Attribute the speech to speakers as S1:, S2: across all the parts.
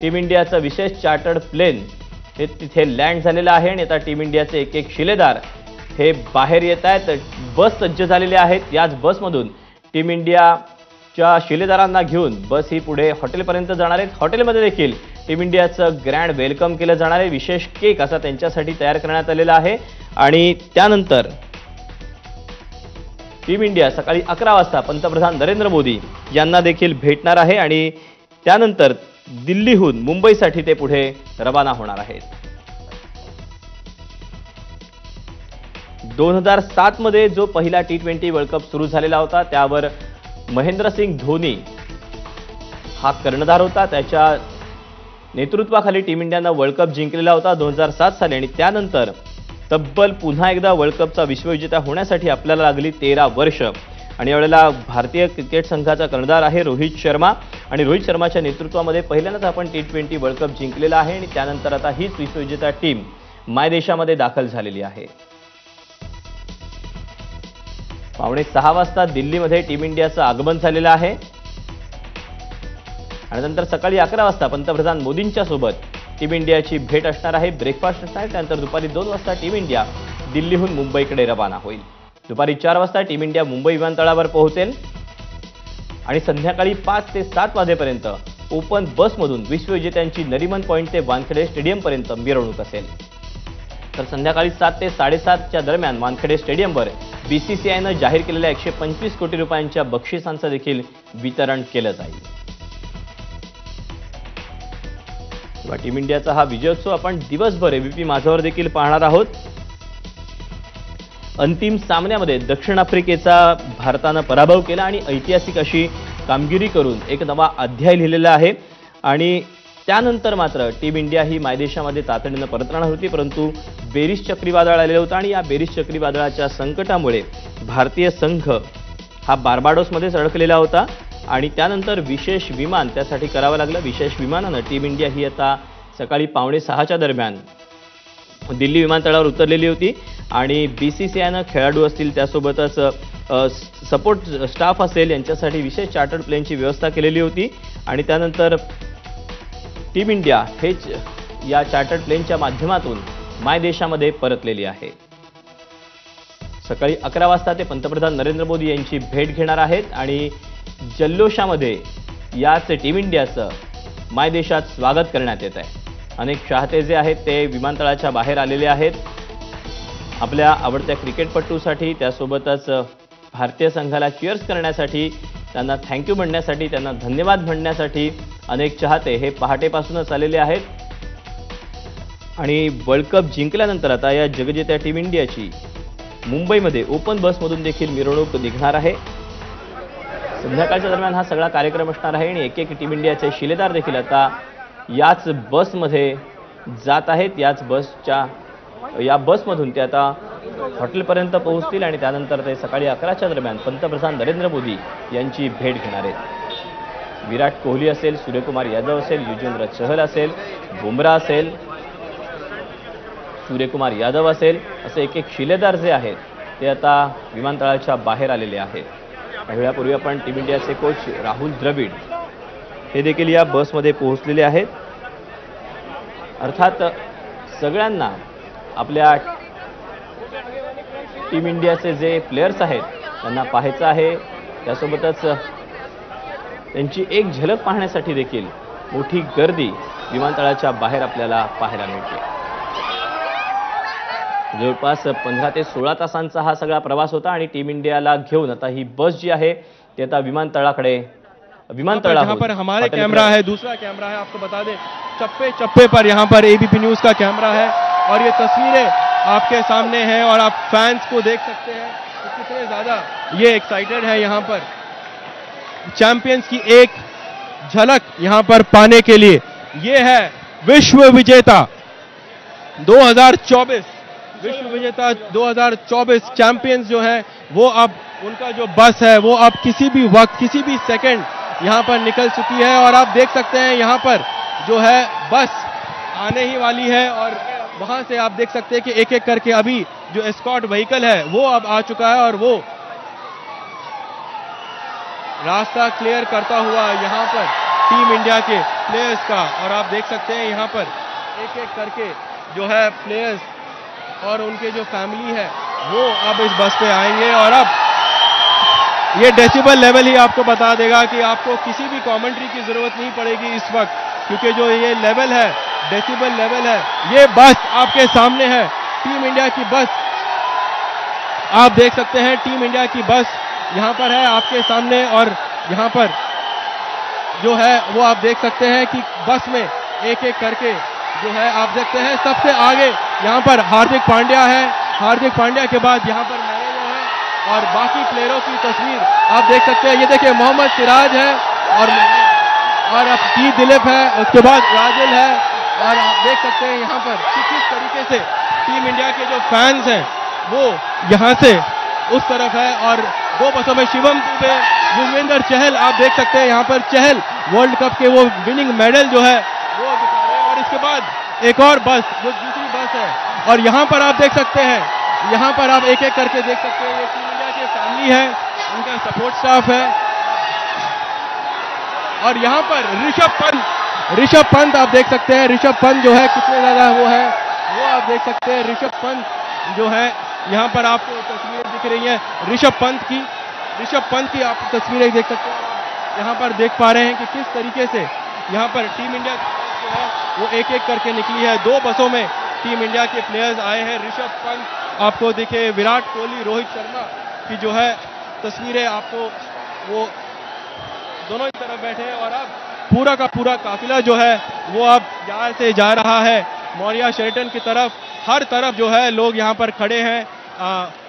S1: Team इंडियाचं विशेष chartered plain हे तिथे लँड झालेलं आहे आणि आता टीम इंडियाचे एक एक शिलेदार हे बाहेर येत आहेत। बस सज्ज झालेली आहेत। याच बसमधून टीम इंडियाच्या शिलेदारांना घेऊन बस ही पुढे हॉटेलपर्यंत जाणार आहे। हॉटेलमध्ये देखील टीम इंडियाचं ग्रँड वेलकम केलं जाणार आहे। विशेष केक असा त्यांच्यासाठी तयार करण्यात आलेला आहे आणि त्यानंतर टीम इंडिया सकाळी 11 वाजता पंतप्रधान नरेंद्र मोदी यांना देखील भेटणार आहे आणि त्यानंतर दिल्लीहून मुंबईसाठी ते पुढे रवाना होणार आहेत। 2007 मध्ये जो पहिला T20 वर्ल्ड कप सुरू झालेला होता त्यावर महेंद्रसिंग धोनी हा कर्णधार होता। त्याच्या नेतृत्वाखाली टीम इंडियाने वर्ल्ड कप जिंकलेला होता 2007 साली आणि त्यानंतर तब्बल पुन्हा एकदा वर्ल्ड कपचा विश्वविजेता होण्यासाठी आपल्याला लागली 13 वर्ष आणि यावेळेला भारतीय क्रिकेट संघाचा कर्णधार आहे रोहित शर्मा आणि रोहित शर्माच्या नेतृत्वामध्ये पहिल्यांदाच आपण T20 वर्ल्ड कप जिंकलेला आहे आणि त्यानंतर आता हीच विश्वविजेता टीम मायदेशामध्ये दाखल झालेली आहे। 5:45 वाजता दिल्लीमध्ये टीम इंडियाचं आगमन झालेलं आहे आणि नंतर सकाळी 11 वाजता पंतप्रधान मोदींच्या सोबत टीम इंडियाची भेट असणार आहे। ब्रेकफास्ट असणार आहे। त्यानंतर दुपारी 2 वाजता टीम इंडिया दिल्लीहून मुंबईकडे रवाना होईल। दुपारी 4 वाजता टीम इंडिया मुंबई विमानतळावर पोहोचेल आणि संध्याकाळी 5 ते 7 वाजेपर्यंत ओपन बसमधून विश्वविजेत्यांची नरिमन पॉइंट ते वानखेडे स्टेडियम पर्यंत मिरवणूक असेल। तर संध्याकाळी 7 ते 7:30च्या दरम्यान वानखेडे स्टेडियमवर BCCIने जाहीर केलेल्या 125 कोटी रुपयांच्या बक्षिसांचं देखील वितरण केलं जाईल। टीम इंडियाचा हा विजयोत्सव आपण दिवसभर ABP माझावर देखील पाहणार आहोत। अंतिम सामन्यामध्ये दक्षिण आफ्रिकेचा भारताने पराभव केला आणि ऐतिहासिक अशी कामगिरी करून एक नवा अध्याय लिहिलेला आहे आणि त्यानंतर मात्र टीम इंडिया ही मायदेशामध्ये तातडीने परत राहणार होती, परंतु बेरिस चक्रीवादळ आलेलं होतं आणि या बेरिस चक्रीवादळाच्या संकटामुळे भारतीय संघ हा बार्बाडोसमध्ये अडकलेला होता आणि त्यानंतर विशेष विमान त्यासाठी करावं लागलं। विशेष विमानानं टीम इंडिया ही आता सकाळी 5:45च्या दरम्यान दिल्ली विमानतळावर उतरलेली होती आणि BCCIने खेळाडू असतील त्यासोबतच सपोर्ट स्टाफ असेल यांच्यासाठी विशेष चार्टर्ड प्लेनची व्यवस्था केलेली होती आणि त्यानंतर टीम इंडिया हेच या चार्टर्ड प्लेनच्या माध्यमातून मायदेशामध्ये परतलेली आहे। सकाळी 11 वाजता ते पंतप्रधान नरेंद्र मोदी यांची भेट घेणार आहेत आणि जल्लोषामध्ये याच टीम इंडियाचं मायदेशात स्वागत करण्यात येत आहे। अनेक चाहते जे आहेत ते विमानतळाच्या बाहेर आलेले आहेत आपल्या आवडत्या क्रिकेटपटूसाठी, त्यासोबतच भारतीय संघाला चीअर्स करण्यासाठी, त्यांना थँक्यू म्हणण्यासाठी, त्यांना धन्यवाद म्हणण्यासाठी अनेक चाहते हे पहाटेपासूनच आलेले आहेत आणि वर्ल्ड कप जिंकल्यानंतर आता या जगजेत्या टीम इंडियाची मुंबईमध्ये ओपन बसमधून देखील मिरवणूक निघणार आहे। संध्याकाळच्या दरम्यान हा सगळा कार्यक्रम असणार आहे आणि एक एक टीम इंडियाचे शिलेदार देखील आता याच बसमध्ये जात आहेत। या बसमधून ते आता हॉटेलपर्यंत पोहोचतील आणि त्यानंतर ते सकाळी 11च्या दरम्यान पंतप्रधान नरेंद्र मोदी यांची भेट घेणार आहेत। विराट कोहली असेल, सूर्यकुमार यादव असेल, युजवेंद्र चहल असेल, बुमराह असेल, सूर्यकुमार यादव असेल, असे एक एक शिलेदार जे आहेत ते आता विमानतळाच्या बाहेर आलेले आहेत। काही वेळापूर्वी आपण टीम इंडियाचे कोच राहुल द्रविड हे देखील या बसमध्ये पोहोचलेले आहेत। अर्थात सगळ्यांना आपल्या टीम इंडियाचे जे प्लेयर्स आहेत त्यांना पाहायचं आहे, त्यासोबतच त्यांची एक झलक पाहण्यासाठी देखील मोठी गर्दी विमानतळाच्या बाहेर आपल्याला पाहायला मिळते। जवळपास 15 ते 16 तासांचा हा सगळा प्रवास होता आणि टीम इंडियाला घेऊन आता ही बस जी आहे ती आता
S2: यहाँ पर हमारे कैमरा है, दूसरा कैमरा है, आपको बता दें चप्पे चप्पे पर यहाँ पर ABP न्यूज का कैमरा है और ये तस्वीरें आपके सामने हैं और आप फैंस को देख सकते हैं तो कितने ज्यादा ये एक्साइटेड है यहाँ पर चैंपियंस की एक झलक यहाँ पर पाने के लिए। ये है विश्व विजेता 2024 विश्व विजेता 2024 चैंपियंस जो है वो अब उनका जो बस है वो अब किसी भी वक्त किसी भी सेकंड यहाँ पर निकल चुकी है और आप देख सकते हैं यहाँ पर जो है बस आने ही वाली है और वहां से आप देख सकते हैं कि एक एक करके अभी जो एस्कॉर्ट व्हीकल है वो अब आ चुका है और वो रास्ता क्लियर करता हुआ यहाँ पर टीम इंडिया के प्लेयर्स का। और आप देख सकते हैं यहाँ पर एक एक करके जो है प्लेयर्स और उनके जो फैमिली है वो अब इस बस पे आएंगे। और अब ये डेसिबल लेवल ही आपको बता देगा कि आपको किसी भी कमेंट्री की जरूरत नहीं पड़ेगी इस वक्त, क्योंकि जो ये लेवल है, डेसिबल लेवल है, ये बस आपके सामने है। टीम इंडिया की बस आप देख सकते हैं, टीम इंडिया की बस यहाँ पर है आपके सामने। और यहाँ पर जो है वो आप देख सकते हैं कि बस में एक एक करके जो है आप देखते हैं सबसे आगे यहाँ पर हार्दिक पांड्या है। हार्दिक पांड्या के बाद यहाँ पर मैनेजर है और बाकी प्लेयरों की तस्वीर आप देख सकते हैं। ये देखिए मोहम्मद सिराज है और अब टी दिलीप है, उसके बाद राजल है। और आप देख सकते हैं यहाँ पर कि किस तरीके से टीम इंडिया के जो फैंस हैं वो यहाँ से उस तरफ है। और दो बसों में शिवम दुबे, युजवेंद्र चहल आप देख सकते हैं यहाँ पर। चहल वर्ल्ड कप के वो विनिंग मेडल जो है वो दिखा रहे हैं। और इसके बाद एक और बस जो दूसरी बस है और यहाँ पर आप देख सकते हैं, यहाँ पर आप एक एक करके देख सकते हैं ये टीम इंडिया की फैमिली है, उनका सपोर्ट स्टाफ है। और यहाँ पर ऋषभ पंत आप देख सकते हैं। ऋषभ पंत जो है कितने ज्यादा वो है वो आप देख सकते हैं। ऋषभ पंत जो है यहाँ पर आपको तस्वीरें दिख रही है ऋषभ पंत की आप तस्वीरें देख सकते हैं। यहाँ पर देख पा रहे हैं कि किस तरीके से यहाँ पर टीम इंडिया जो है वो एक एक करके निकली है। दो बसों में टीम इंडिया के प्लेयर्स आए हैं। ऋषभ पंत आपको दिखे, विराट कोहली, रोहित शर्मा की जो है तस्वीरें आपको वो दोनों ही तरफ बैठे हैं। और अब पूरा का पूरा काफिला जो है वो अब यहाँ से जा रहा है मौर्या शेल्टन की तरफ। हर तरफ जो है लोग यहाँ पर खड़े हैं,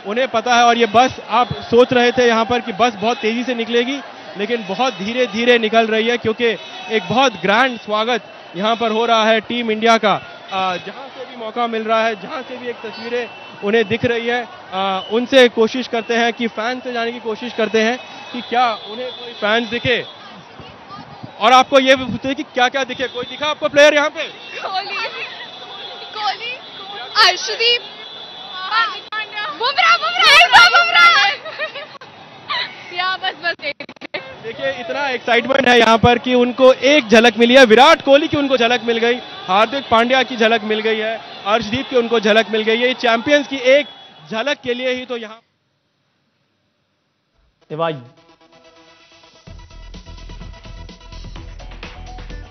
S2: उन्हें पता है। और ये बस आप सोच रहे थे यहाँ पर कि बस बहुत तेजी से निकलेगी, लेकिन बहुत धीरे धीरे निकल रही है, क्योंकि एक बहुत ग्रैंड स्वागत यहाँ पर हो रहा है टीम इंडिया का। जहाँ से भी मौका मिल रहा है, जहाँ से भी एक तस्वीरें उन्हें दिख रही है, उनसे कोशिश करते हैं कि फैन से जाने की कोशिश करते हैं कि क्या उन्हें कोई फैंस दिखे। और आपको ये भी पूछते हैं कि क्या क्या दिखे, कोई दिखा आपको प्लेयर यहाँ पे?
S3: कोहली, अर्शदीप, बुमराह या बस
S2: देखिए इतना एक्साइटमेंट है यहाँ पर कि उनको एक झलक मिली है। विराट कोहली की उनको झलक मिल गई, हार्दिक पांड्या की झलक मिल गई है, अर्शदीप की उनको झलक मिल गई है। चैंपियंस की एक झलक के लिए ही तो यहाँ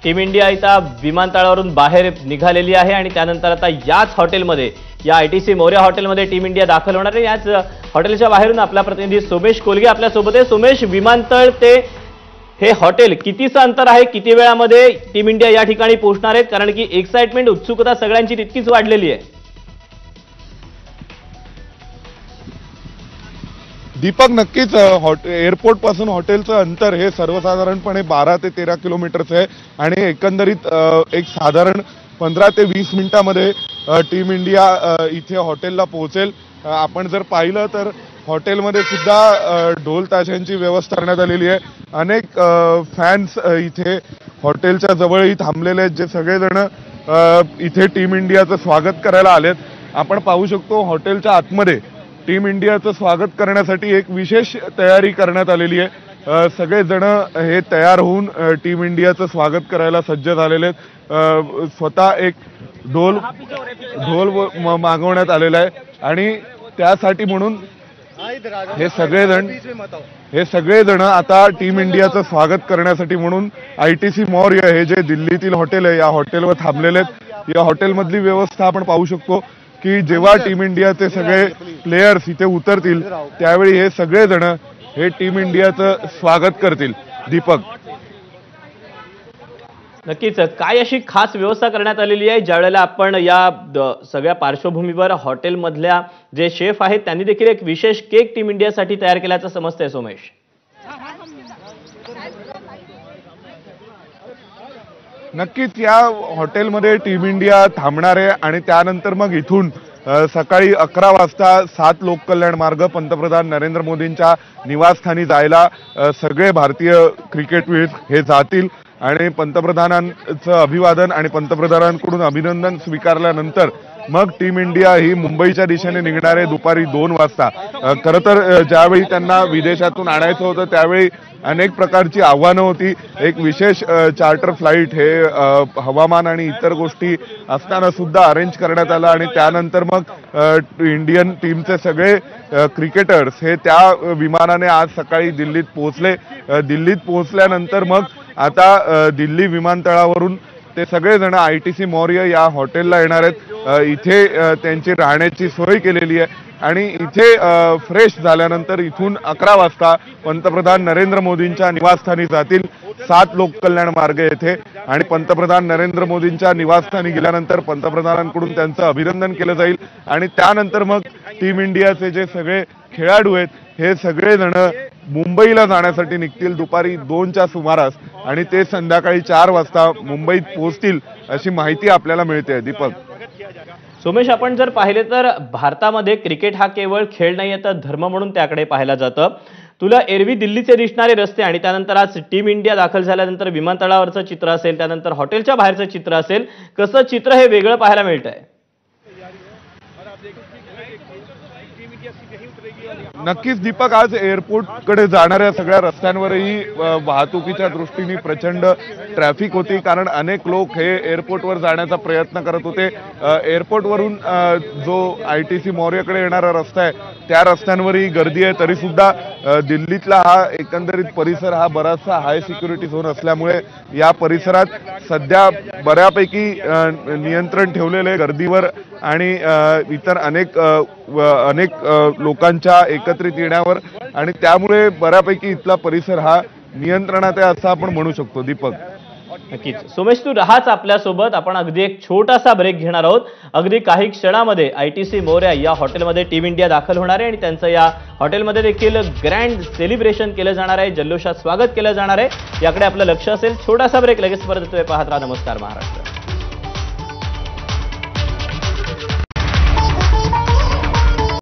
S1: टीम इंडिया आता विमानतळावरून बाहेर निघालेली आहे आणि त्यानंतर आता याच हॉटेलमध्ये, या आयटीसी मौर्या हॉटेलमध्ये टीम इंडिया दाखल होणार आहे। याच हॉटेलच्या बाहेरून आपला प्रतिनिधी सोमेश कोलगे आपल्या सोबत आहे। सोमेश, विमानतळ ते हे हॉटेल कितीचं अंतर आहे, किती वेळामध्ये टीम इंडिया या ठिकाणी पोहोचणार आहेत? कारण की एक्साइटमेंट, उत्सुकता सगळ्यांची तितकीच वाढलेली आहे।
S4: दीपक, नक्कीच एअरपोर्ट पासून हॉटेलचं अंतर हे सर्वसाधारणपणे 12 ते 13 किलोमीटरचं आहे आणि एकंदरीत एक साधारण 15 ते 20 मिनिटांमध्ये टीम इंडिया इथे हॉटेलला पोहोचेल। आपण जर पाहिलं तर हॉटेलमध्ये सुद्धा ढोल ताशांची व्यवस्था करण्यात आलेली आहे। अनेक फॅन्स इथे हॉटेलच्या जवळही थांबलेले आहेत, जे सगळेजण इथे टीम इंडियाचं स्वागत करायला आलेत। आपण पाहू शकतो हॉटेलच्या आतमध्ये टीम इंडियाचं स्वागत करण्यासाठी एक विशेष तयारी करण्यात आलेली आहे। सगळेजण हे तयार होऊन टीम इंडियाचं स्वागत करायला सज्ज झालेले आहेत। स्वतः एक ढोल मागवण्यात आलेला आहे आणि त्यासाठी म्हणून हे सगळेजण आता टीम इंडियाचं स्वागत करण्यासाठी म्हणून आयटीसी मौर्य हे जे दिल्लीतील हॉटेल आहे या हॉटेलवर थांबलेले आहेत। या हॉटेलमधली व्यवस्था आपण पाहू शकतो की जेव्हा टीम इंडियाचे सगळे प्लेयर्स इथे उतरतील त्यावेळी हे सगळेजण हे टीम इंडियाचं स्वागत करतील। दीपक,
S1: नक्कीच काय अशी खास व्यवस्था करण्यात आलेली आहे ज्यावेळेला आपण या सगळ्या पार्श्वभूमीवर हॉटेलमधल्या जे शेफ आहेत त्यांनी देखील एक विशेष केक टीम इंडियासाठी तयार केल्याचं समजतंय सोमेश?
S4: नक्कीच या हॉटेलमध्ये टीम इंडिया थांबणार आहे आणि त्यानंतर मग इथून सकाळी 11 वाजता 7 लोककल्याण मार्ग पंतप्रधान नरेंद्र मोदींच्या निवासस्थानी जायला सगळे भारतीय क्रिकेटवीर हे जातील आणि पंतप्रधानांचं अभिवादन आणि पंतप्रधानांकडून अभिनंदन स्वीकारल्यानंतर मग टीम इंडिया ही मुंबईच्या दिशेने निघणार आहे दुपारी 2 वाजता. खरं तर ज्यावेळी त्यांना विदेशातून आणायचं होतं त्यावेळी अनेक प्रकारची आव्हानं होती. एक विशेष चार्टर फ्लाईट हे हवामान आणि इतर गोष्टी असताना सुद्धा अरेंज करण्यात आलं आणि त्यानंतर मग इंडियन टीमचे सगळे क्रिकेटर्स हे त्या विमानाने आज सकाळी दिल्लीत पोहोचले. दिल्लीत पोहोचल्यानंतर मग आता दिल्ली विमानतळावरून ते सगळेजण ITC मौर्य या हॉटेलला येणार आहेत. इथे त्यांची राहण्याची सोय केलेली आहे आणि इथे फ्रेश झाल्यानंतर इथून 11 वाजता पंतप्रधान नरेंद्र मोदींच्या निवासस्थानी जातील. 7 लोककल्याण मार्ग येथे आणि पंतप्रधान नरेंद्र मोदींच्या निवासस्थानी गेल्यानंतर पंतप्रधानांकडून त्यांचं अभिनंदन केलं जाईल आणि त्यानंतर मग टीम इंडियाचे जे सगळे खेळाडू आहेत हे सगळेजण मुंबईला जाण्यासाठी निघतील दुपारी 2च्या सुमारास आणि ते संध्याकाळी 4 वाजता मुंबईत पोहोचतील अशी माहिती आपल्याला मिळते. दीपक.
S1: सोमेश, आपण जर पाहिले तर भारतामध्ये क्रिकेट हा केवळ खेळ नाही तर धर्म म्हणून त्याकडे पाहिलं जातं. तुला एरवी दिल्लीचे दिसणारे रस्ते आणि त्यानंतर आज टीम इंडिया दाखल झाल्यानंतर विमानतळावरचं चित्र असेल, त्यानंतर हॉटेलच्या बाहेरचं चित्र असेल, कसं चित्र हे वेगळं पाहायला मिळतंय?
S4: नक्कीच दीपक, आज एअरपोर्टकडे जाणाऱ्या सगळ्या रस्त्यांवरही वाहतुकीच्या दृष्टीने प्रचंड ट्रॅफिक होती कारण अनेक लोक हे एअरपोर्टवर जाण्याचा प्रयत्न करत होते. एअरपोर्टवरून जो ITC मौर्यकडे येणारा रस्ता आहे त्या रस्त्यांवरही गर्दी आहे. तरी सुद्धा दिल्लीतला हा एकंदरीत परिसर हा बराचसा हाय सिक्युरिटी झोन असल्यामुळे या परिसरात सध्या बऱ्यापैकी नियंत्रण ठेवलेलं आहे गर्दीवर आणि इतर अनेक लोकांच्या एकत्रित येण्यावर आणि त्यामुळे बऱ्यापैकी इथला परिसर हा नियंत्रणात आहे असं आपण म्हणू शकतो. दीपक.
S1: नक्कीच सोमेश, तू राहाच आपल्यासोबत. आपण अगदी एक छोटासा ब्रेक घेणार आहोत. अगदी काही क्षणामध्ये ITC मौर्य या हॉटेलमध्ये टीम इंडिया दाखल होणार आहे आणि त्यांचं या हॉटेलमध्ये देखील ग्रँड सेलिब्रेशन केलं जाणार आहे, जल्लोषात स्वागत केलं जाणार आहे. याकडे आपलं लक्ष असेल. छोटासा ब्रेक, लगेच परत येतोय. पाहत राहा नमस्कार महाराष्ट्र.